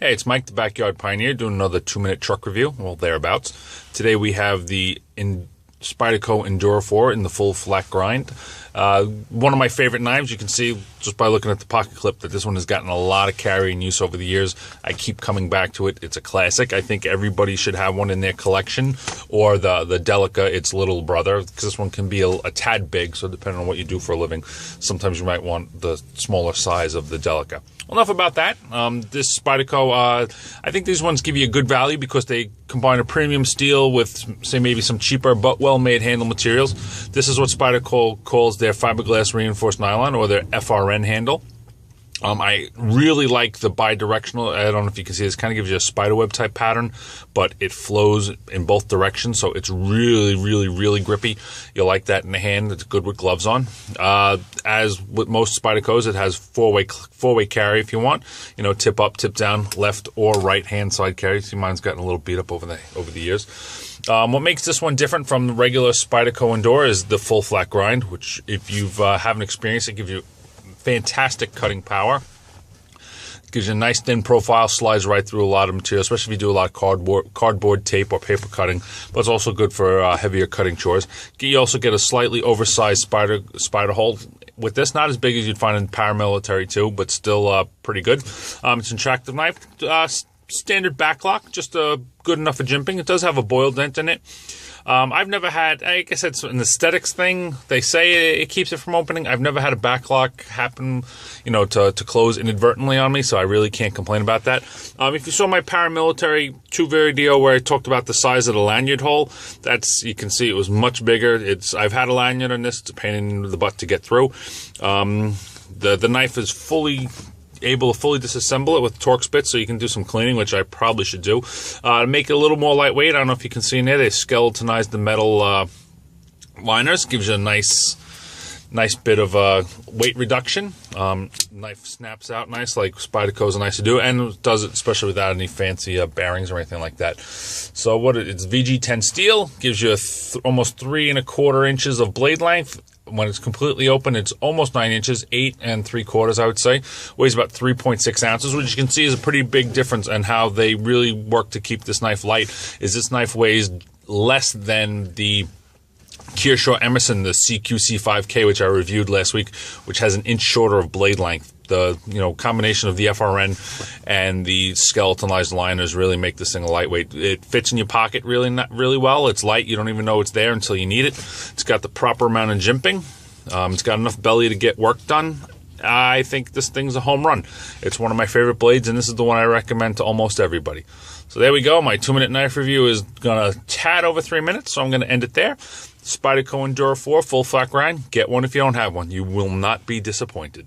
Hey, it's Mike, the Backyard Pioneer, doing another 2-minute truck review, well, thereabouts. Today we have the Spyderco Endura 4 in the full flat grind. One of my favorite knives. You can see just by looking at the pocket clip that this one has gotten a lot of carry and use over the years. I keep coming back to it. It's a classic. I think everybody should have one in their collection, or the Delica, its little brother, because this one can be a tad big, so depending on what you do for a living, sometimes you might want the smaller size of the Delica. Well, enough about that. This Spyderco, I think these ones give you a good value because they combine a premium steel with, say, maybe some cheaper but well-made handle materials. This is what Spyderco calls their fiberglass reinforced nylon, or their FRN handle. I really like the bi-directional. I don't know if you can see this. Kind of gives you a spiderweb type pattern, but it flows in both directions, so it's really, really, really grippy. You'll like that in the hand. It's good with gloves on. As with most Spydercos, it has four-way carry if you want. You know, tip up, tip down, left or right hand side carry. See, mine's gotten a little beat up over the years. What makes this one different from the regular Spyderco Endura is the full flat grind, which if you haven't experienced it, gives you fantastic cutting power. Gives you a nice thin profile, slides right through a lot of material, especially if you do a lot of cardboard tape or paper cutting, but it's also good for heavier cutting chores. You also get a slightly oversized spider hole with this, not as big as you'd find in paramilitary too, but still pretty good. It's an attractive knife. Standard backlock, just good enough for jimping. It does have a boil dent in it. I've never had, I guess it's an aesthetics thing. They say it keeps it from opening. I've never had a backlock happen, you know, to close inadvertently on me, so I really can't complain about that. If you saw my paramilitary 2 video where I talked about the size of the lanyard hole, you can see it was much bigger. I've had a lanyard on this. It's a pain in the butt to get through. The knife is able to fully disassemble it with Torx bits, so you can do some cleaning, which I probably should do. To make it a little more lightweight, I don't know if you can see in there, they skeletonized the metal liners. Gives you a nice bit of weight reduction. Knife snaps out nice, like Spyderco's are nice to do, and does it especially without any fancy bearings or anything like that. So it's VG10 steel, gives you almost 3 1/4 inches of blade length. When it's completely open, it's almost 9 inches, 8 3/4, I would say. Weighs about 3.6 ounces, which you can see is a pretty big difference in how they really work to keep this knife light. This knife weighs less than the Kearshaw Emerson, the CQC5K, which I reviewed last week, which has an inch shorter of blade length. The combination of the FRN and the skeletonized liners really make this thing a lightweight. It fits in your pocket really well. It's light. You don't even know it's there until you need it. It's got the proper amount of jimping. It's got enough belly to get work done. I think this thing's a home run. It's one of my favorite blades, and this is the one I recommend to almost everybody. So there we go. My 2-minute knife review is going to tad over 3 minutes, so I'm going to end it there. Spyderco Endura 4 full flat grind. Get one if you don't have one. You will not be disappointed.